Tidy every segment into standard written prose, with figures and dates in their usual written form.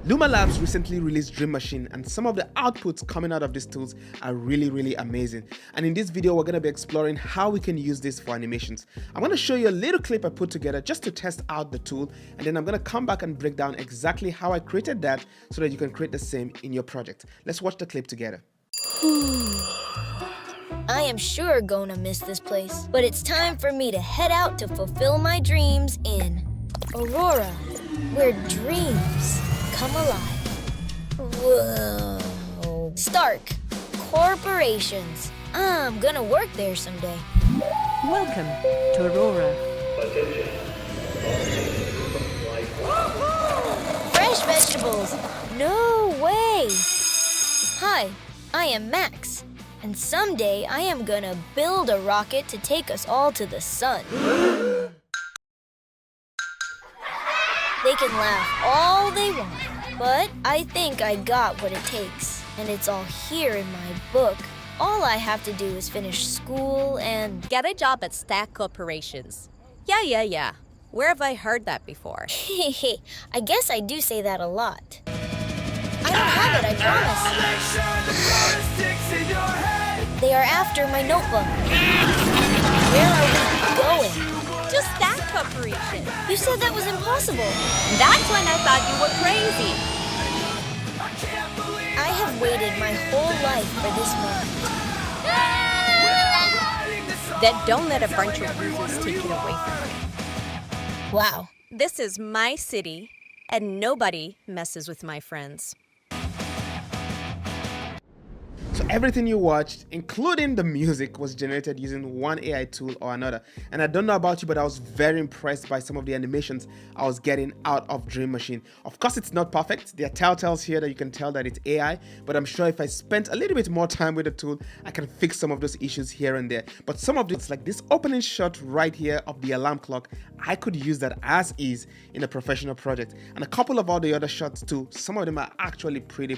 Luma Labs recently released Dream Machine, and some of the outputs coming out of these tools are really amazing. And in this video, we're going to be exploring how we can use this for animations. I'm going to show you a little clip I put together just to test out the tool, and then I'm going to come back and break down exactly how I created that so that you can create the same in your project. Let's watch the clip together. I am sure gonna miss this place, but it's time for me to head out to fulfill my dreams in Aurora, where dreams come alive. Whoa. Stark Corporations. I'm gonna work there someday. Welcome to Aurora. Fresh vegetables. No way. Hi, I am Max. And someday I am gonna build a rocket to take us all to the sun. They can laugh all they want, but I think I got what it takes. And it's all here in my book. All I have to do is finish school and Get a job at Stack Corporations. Yeah. Where have I heard that before? I guess I do say that a lot. I don't have it, I promise. They are after my notebook. Where are we going? Just Stack Corporation. You said that was impossible. That's when I thought you were crazy. I have waited my whole life for this moment. Then don't let a bunch of losers take it away from you. Wow. This is my city, and nobody messes with my friends. So everything you watched, including the music, was generated using one AI tool or another. And I don't know about you, but I was very impressed by some of the animations I was getting out of Dream Machine. Of course, it's not perfect. There are telltales here that you can tell that it's AI, but I'm sure if I spent a little bit more time with the tool, I can fix some of those issues here and there. But some of this, like this opening shot right here of the alarm clock, I could use that as is in a professional project. And a couple of all the other shots too, some of them are actually pretty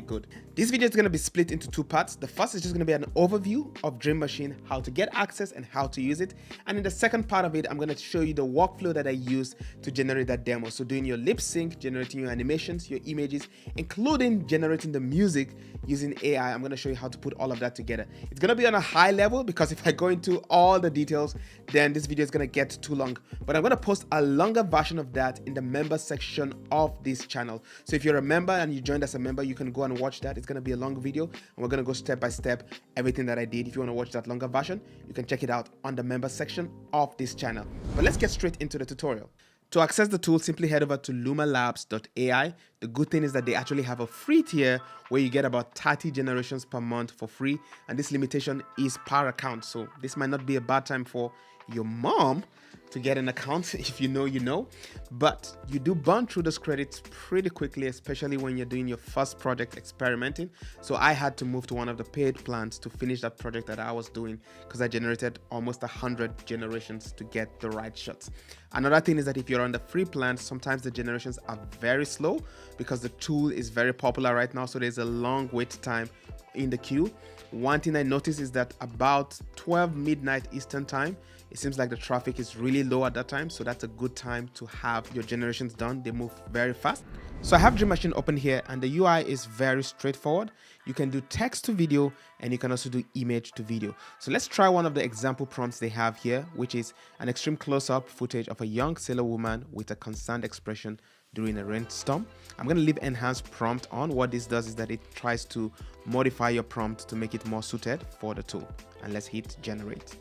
good. This video is going to be split into two parts. The first is just going to be an overview of Dream Machine, how to get access and how to use it. And in the second part of it, I'm going to show you the workflow that I used to generate that demo. So doing your lip sync, generating your animations, your images, including generating the music using AI. I'm going to show you how to put all of that together. It's going to be on a high level because if I go into all the details, then this video is going to get too long. But I'm going to post a longer version of that in the member section of this channel. So if you're a member and you joined as a member, you can go and watch that. It's going to be a long video and we're going to go step by step everything that I did. If you want to watch that longer version, you can check it out on the member section of this channel. But let's get straight into the tutorial. To access the tool, simply head over to lumalabs.ai. The good thing is that they actually have a free tier where you get about 30 generations per month for free, and this limitation is per account. So this might not be a bad time for your mom to get an account. If you know, you know, but you do burn through those credits pretty quickly, especially when you're doing your first project experimenting. So I had to move to one of the paid plans to finish that project that I was doing because I generated almost 100 generations to get the right shots. Another thing is that if you're on the free plan, sometimes the generations are very slow because the tool is very popular right now, so there's a long wait time in the queue. One thing I noticed is that about 12 midnight Eastern time, it seems like the traffic is really low at that time, so that's a good time to have your generations done. They move very fast. So I have Dream Machine open here, and the UI is very straightforward. You can do text to video, and you can also do image to video. So let's try one of the example prompts they have here, which is an extreme close-up footage of a young sailor woman with a concerned expression during a rainstorm. I'm going to leave enhanced prompt on. What this does is that it tries to modify your prompt to make it more suited for the tool. And let's hit generate.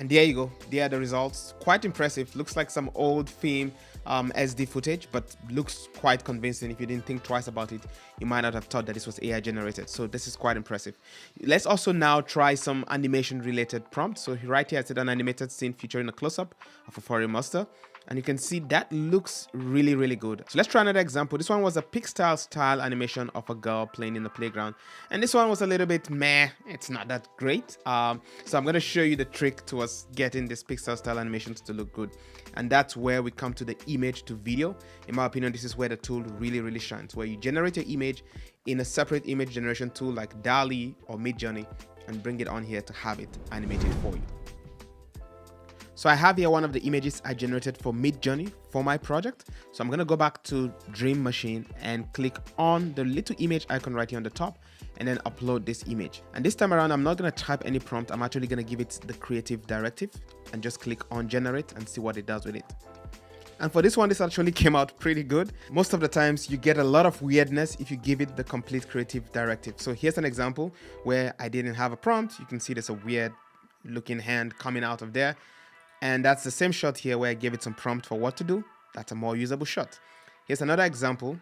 And there you go. There are the results. Quite impressive. Looks like some old film SD footage, but looks quite convincing. If you didn't think twice about it, you might not have thought that this was AI generated. So this is quite impressive. Let's also now try some animation related prompts. So right here I said an animated scene featuring a close-up of a foreign monster. And you can see that looks really good. So let's try another example. This one was a Pixar style animation of a girl playing in the playground. And this one was a little bit meh. It's not that great. So I'm going to show you the trick to us getting this Pixar style animations to look good. And that's where we come to the image to video. In my opinion, this is where the tool really shines, where you generate your image in a separate image generation tool like DALL-E or Midjourney and bring it on here to have it animated for you. So I have here one of the images I generated for Midjourney for my project. So I'm going to go back to Dream Machine and click on the little image icon right here on the top and then upload this image. And this time around, I'm not going to type any prompt. I'm actually going to give it the creative directive and just click on generate and see what it does with it. And for this one, this actually came out pretty good. Most of the times you get a lot of weirdness if you give it the complete creative directive. So here's an example where I didn't have a prompt. You can see there's a weird looking hand coming out of there. And that's the same shot here where I gave it some prompt for what to do. That's a more usable shot. Here's another example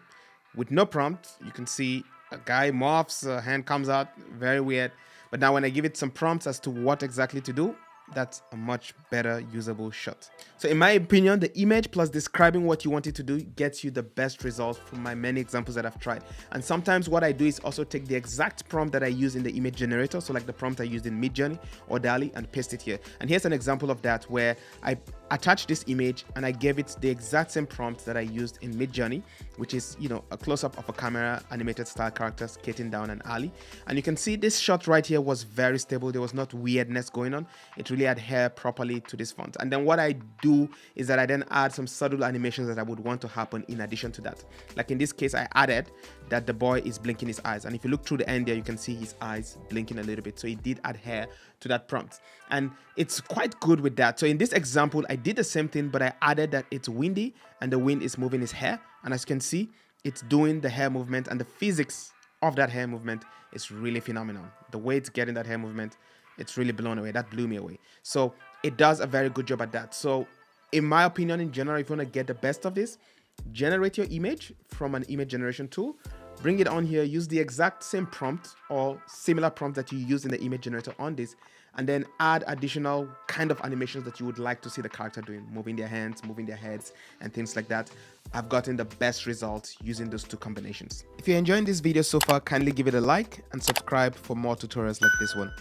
with no prompt. You can see a guy morphs, a hand comes out, very weird. But now when I give it some prompts as to what exactly to do, that's a much better usable shot. So in my opinion, the image plus describing what you want it to do gets you the best result from my many examples that I've tried. And sometimes what I do is also take the exact prompt that I use in the image generator, so like the prompt I used in Midjourney or DALL-E, and paste it here. And here's an example of that where I attached this image and I gave it the exact same prompt that I used in Midjourney, which is, you know, a close-up of a camera animated style character skating down an alley. And you can see this shot right here was very stable. There was not weirdness going on. It really adhered properly to this font. And then what I do is that I then add some subtle animations that I would want to happen in addition to that. Like in this case, I added that the boy is blinking his eyes. And if you look through the end there, you can see his eyes blinking a little bit. So it did adhere to that prompt. And it's quite good with that. So in this example, I did the same thing, but I added that it's windy and the wind is moving his hair. And as you can see, it's doing the hair movement, and the physics of that hair movement is really phenomenal. The way it's getting that hair movement, it's really blown away. That blew me away. So it does a very good job at that. So in my opinion, in general, if you want to get the best of this, generate your image from an image generation tool, bring it on here, use the exact same prompt or similar prompt that you use in the image generator on this, and then add additional kind of animations that you would like to see the character doing, moving their hands, moving their heads, and things like that. I've gotten the best results using those two combinations. If you're enjoying this video so far, kindly give it a like and subscribe for more tutorials like this one.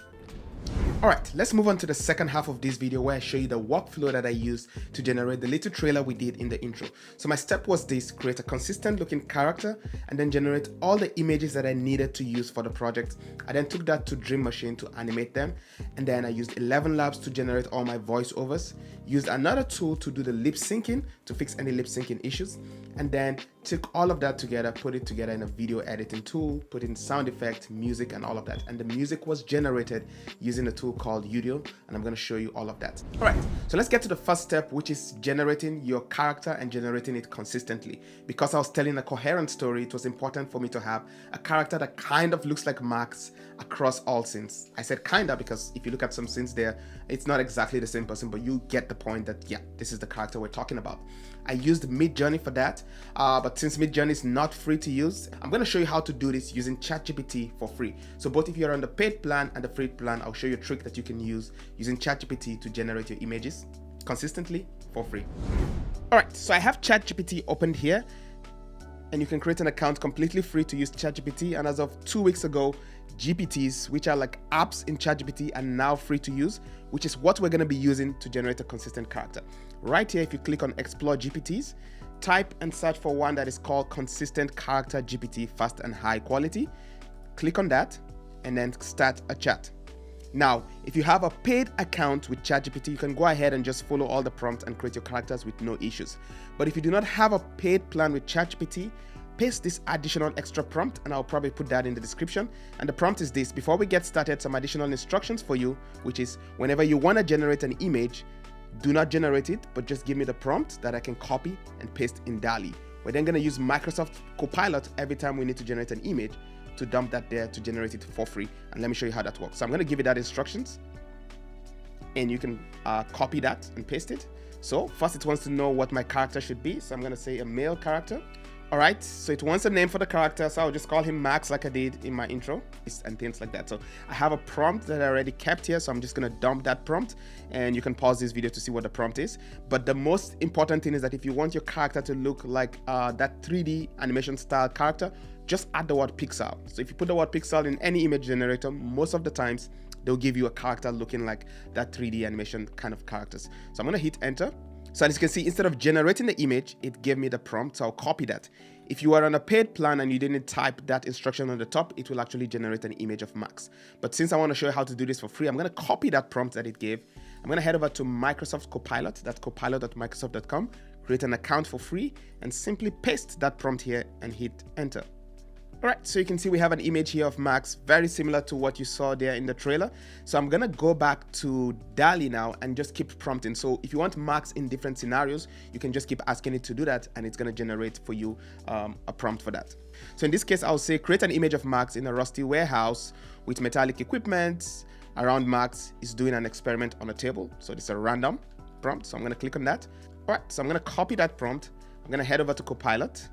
Alright, let's move on to the second half of this video where I show you the workflow that I used to generate the little trailer we did in the intro. So my step was this: create a consistent looking character and then generate all the images that I needed to use for the project. I then took that to Dream Machine to animate them, and then I used 11 Labs to generate all my voiceovers, used another tool to do the lip syncing to fix any lip syncing issues, and then took all of that together, put it together in a video editing tool, put in sound effect, music, and all of that. And the music was generated using a tool called Udio, and I'm going to show you all of that. All right, so let's get to the first step, which is generating your character and generating it consistently. Because I was telling a coherent story, it was important for me to have a character that kind of looks like Max across all scenes. I said kinda because if you look at some scenes there, it's not exactly the same person, but you get the point that, yeah, this is the character we're talking about. I used Midjourney for that, but since Midjourney is not free to use, I'm going to show you how to do this using ChatGPT for free. So both if you're on the paid plan and the free plan, I'll show you a trick that you can use using ChatGPT to generate your images consistently for free. All right, so I have ChatGPT opened here, and you can create an account completely free to use ChatGPT. And as of 2 weeks ago, GPTs, which are like apps in ChatGPT, are now free to use, which is what we're going to be using to generate a consistent character. Right here, if you click on Explore GPTs, type and search for one that is called Consistent Character GPT, Fast and High Quality. Click on that and then start a chat. Now, if you have a paid account with ChatGPT, you can go ahead and just follow all the prompts and create your characters with no issues. But if you do not have a paid plan with ChatGPT, paste this additional extra prompt, and I'll probably put that in the description. And the prompt is this: before we get started, some additional instructions for you, which is whenever you want to generate an image, do not generate it, but just give me the prompt that I can copy and paste in DALL-E. We're then going to use Microsoft Copilot every time we need to generate an image to dump that there to generate it for free. And let me show you how that works. So I'm going to give you that instructions, and you can copy that and paste it. So first it wants to know what my character should be. So I'm going to say a male character. All right, so it wants a name for the character, so I'll just call him Max like I did in my intro and things like that. So I have a prompt that I already kept here, so I'm just gonna dump that prompt, and you can pause this video to see what the prompt is. But the most important thing is that if you want your character to look like that 3D animation style character, just add the word pixel. So if you put the word pixel in any image generator, most of the times they'll give you a character looking like that 3D animation kind of characters. So I'm gonna hit enter. So as you can see, instead of generating the image, it gave me the prompt, so I'll copy that. If you are on a paid plan and you didn't type that instruction on the top, it will actually generate an image of Max. But since I want to show you how to do this for free, I'm going to copy that prompt that it gave, I'm gonna head over to Microsoft Copilot, that's copilot.microsoft.com, create an account for free, and simply paste that prompt here and hit enter. All right, so you can see we have an image here of Max, very similar to what you saw there in the trailer. So I'm gonna go back to DALL-E now and just keep prompting. So if you want Max in different scenarios, you can just keep asking it to do that, and it's gonna generate for you a prompt for that. So in this case, I'll say create an image of Max in a rusty warehouse with metallic equipment around Max is doing an experiment on a table. So this is a random prompt, so I'm gonna click on that. All right, so I'm gonna copy that prompt. I'm gonna head over to Copilot,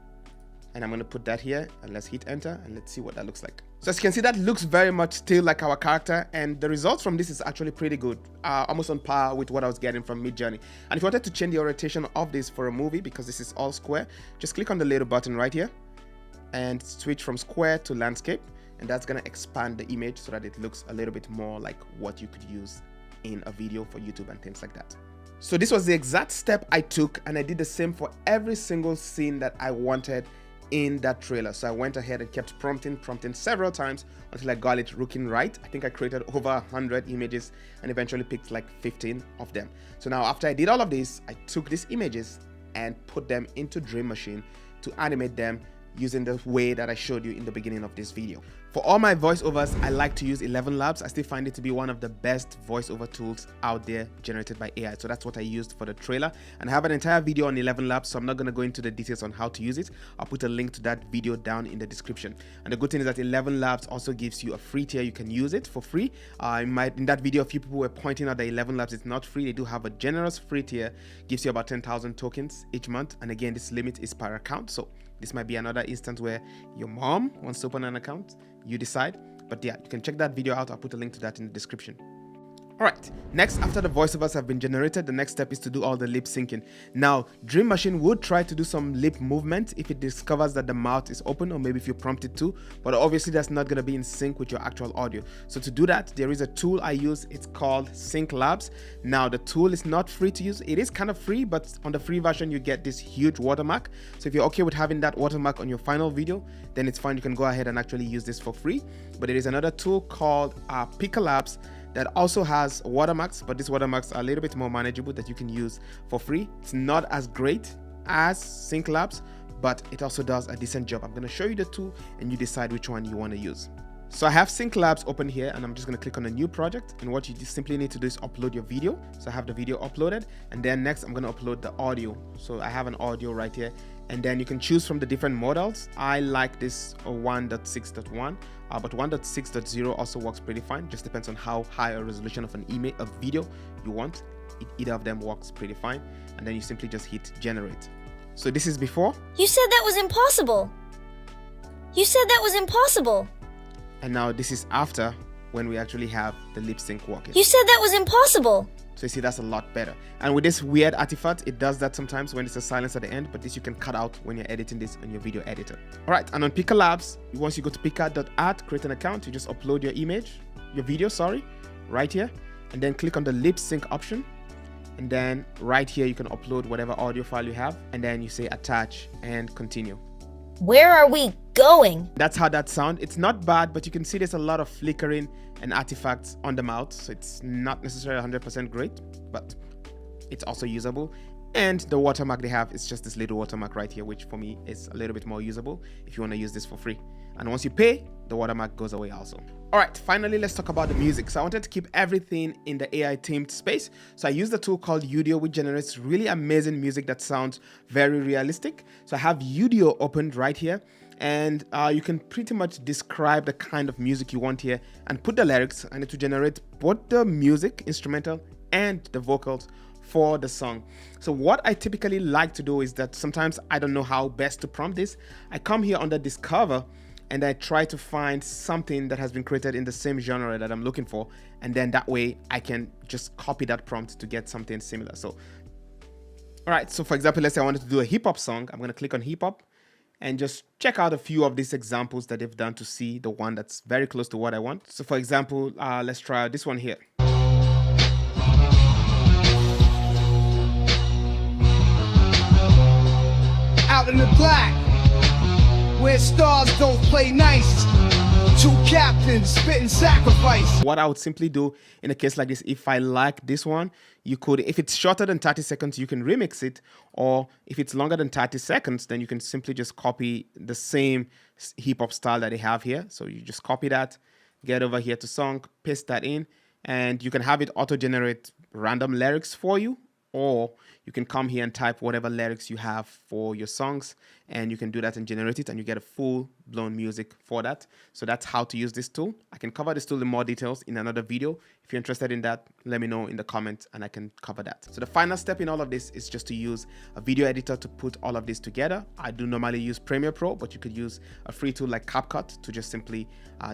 and I'm gonna put that here, and let's hit enter, and let's see what that looks like. So as you can see, that looks very much still like our character, and the results from this is actually pretty good, almost on par with what I was getting from Midjourney. And if you wanted to change the orientation of this for a movie, because this is all square, just click on the little button right here, and switch from square to landscape, and that's gonna expand the image so that it looks a little bit more like what you could use in a video for YouTube and things like that. So this was the exact step I took, and I did the same for every single scene that I wanted in that trailer. So I went ahead and kept prompting several times until I got it looking right. I think I created over 100 images and eventually picked like 15 of them. So now after I did all of this, I took these images and put them into Dream Machine to animate them using the way that I showed you in the beginning of this video. For all my voiceovers, I like to use ElevenLabs. I still find it to be one of the best voiceover tools out there generated by AI. So that's what I used for the trailer. And I have an entire video on ElevenLabs, so I'm not going to go into the details on how to use it. I'll put a link to that video down in the description. And the good thing is that ElevenLabs also gives you a free tier. You can use it for free. In that video, a few people were pointing out that ElevenLabs is not free. They do have a generous free tier, gives you about 10,000 tokens each month. And again, this limit is per account. So this might be another instance where your mom wants to open an account, you decide. But yeah, you can check that video out. I'll put a link to that in the description. All right, next, after the voiceovers have been generated, the next step is to do all the lip syncing. Now, Dream Machine would try to do some lip movement if it discovers that the mouth is open, or maybe if you prompt it to, but obviously that's not going to be in sync with your actual audio. So to do that, there is a tool I use. It's called SyncLabs. Now, the tool is not free to use. It is kind of free, but on the free version, you get this huge watermark. So if you're okay with having that watermark on your final video, then it's fine. You can go ahead and actually use this for free. But there is another tool called PikaLabs that also has watermarks, but these watermarks are a little bit more manageable, that you can use for free. It's not as great as SyncLabs, but it also does a decent job. I'm going to show you the two and you decide which one you want to use. So I have SyncLabs open here, and I'm just going to click on a new project, and what you just simply need to do is upload your video. So I have the video uploaded, and then next I'm going to upload the audio. So I have an audio right here, and then you can choose from the different models. I like this 1.6.1, but 1.6.0 also works pretty fine. Just depends on how high a resolution of a video you want. Either of them works pretty fine, and then you simply just hit generate. So this is before. You said that was impossible. You said that was impossible. And now this is after, when we actually have the lip sync working. You said that was impossible. So you see, that's a lot better. And with this weird artifact, it does that sometimes when it's a silence at the end, but this you can cut out when you're editing this on your video editor. All right, and on PikaLabs, once you go to pika.art, create an account, you just upload your video, right here, and then click on the lip sync option. And then right here, you can upload whatever audio file you have, and then you say attach and continue. Where are we going? That's how that sounds. It's not bad, but you can see there's a lot of flickering and artifacts on the mouth, so it's not necessarily 100% great, but it's also usable. And the watermark they have is just this little watermark right here, which for me is a little bit more usable if you want to use this for free. And once you pay, the watermark goes away also. All right, finally, let's talk about the music. So I wanted to keep everything in the AI themed space. So I used a tool called Udio, which generates really amazing music that sounds very realistic. So I have Udio opened right here, and you can pretty much describe the kind of music you want here and put the lyrics, and it will generate both the music, instrumental, and the vocals for the song. So what I typically like to do is that sometimes I don't know how best to prompt this. I come here under Discover, and I try to find something that has been created in the same genre that I'm looking for, and then that way I can just copy that prompt to get something similar. So, all right, so for example, let's say I wanted to do a hip-hop song. I'm going to click on hip-hop and just check out a few of these examples that they've done to see the one that's very close to what I want. So for example, let's try this one here. Out in the black, where stars don't play nice. Two captains spitting sacrifice. What I would simply do in a case like this, if I like this one, you could, if it's shorter than 30 seconds, you can remix it. Or if it's longer than 30 seconds, then you can simply just copy the same hip hop style that they have here. So you just copy that, get over here to song, paste that in, and you can have it auto-generate random lyrics for you. Or you can come here and type whatever lyrics you have for your songs, and you can do that and generate it, and you get a full-blown music for that. So that's how to use this tool. I can cover this tool in more details in another video. If you're interested in that, let me know in the comments and I can cover that. So the final step in all of this is just to use a video editor to put all of this together. I do normally use Premiere Pro, but you could use a free tool like CapCut to just simply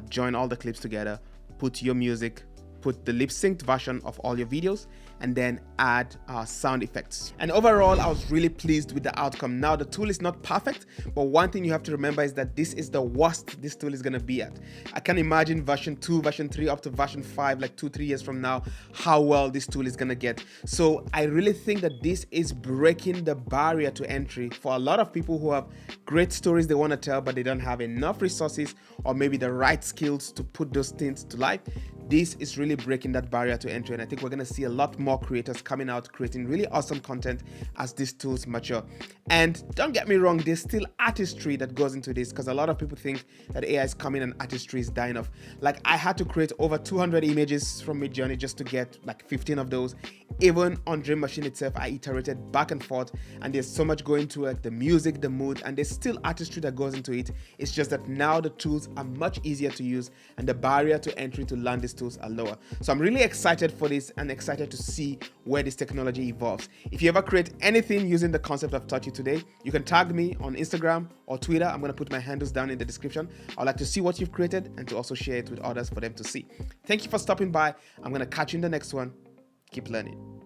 join all the clips together, put your music, put the lip synced version of all your videos, and then add sound effects. And overall, I was really pleased with the outcome. Now, the tool is not perfect, but one thing you have to remember is that this is the worst this tool is gonna be at. I can imagine version 2, version 3, up to version 5, like 2-3 years from now, how well this tool is gonna get. So I really think that this is breaking the barrier to entry for a lot of people who have great stories they wanna tell, but they don't have enough resources or maybe the right skills to put those things to life. This is really breaking that barrier to entry, and I think we're going to see a lot more creators coming out creating really awesome content as these tools mature. And don't get me wrong, there's still artistry that goes into this, because a lot of people think that AI is coming and artistry is dying off. Like, I had to create over 200 images from Midjourney just to get like 15 of those. Even on Dream Machine itself, I iterated back and forth, and there's so much going to it, the music, the mood, and there's still artistry that goes into it. It's just that now the tools are much easier to use, and the barrier to entry to learn these tools are lower. So I'm really excited for this and excited to see where this technology evolves. If you ever create anything using the concept I've taught you today, you can tag me on Instagram or Twitter. I'm going to put my handles down in the description. I'd like to see what you've created and to also share it with others for them to see. Thank you for stopping by. I'm going to catch you in the next one. Keep learning.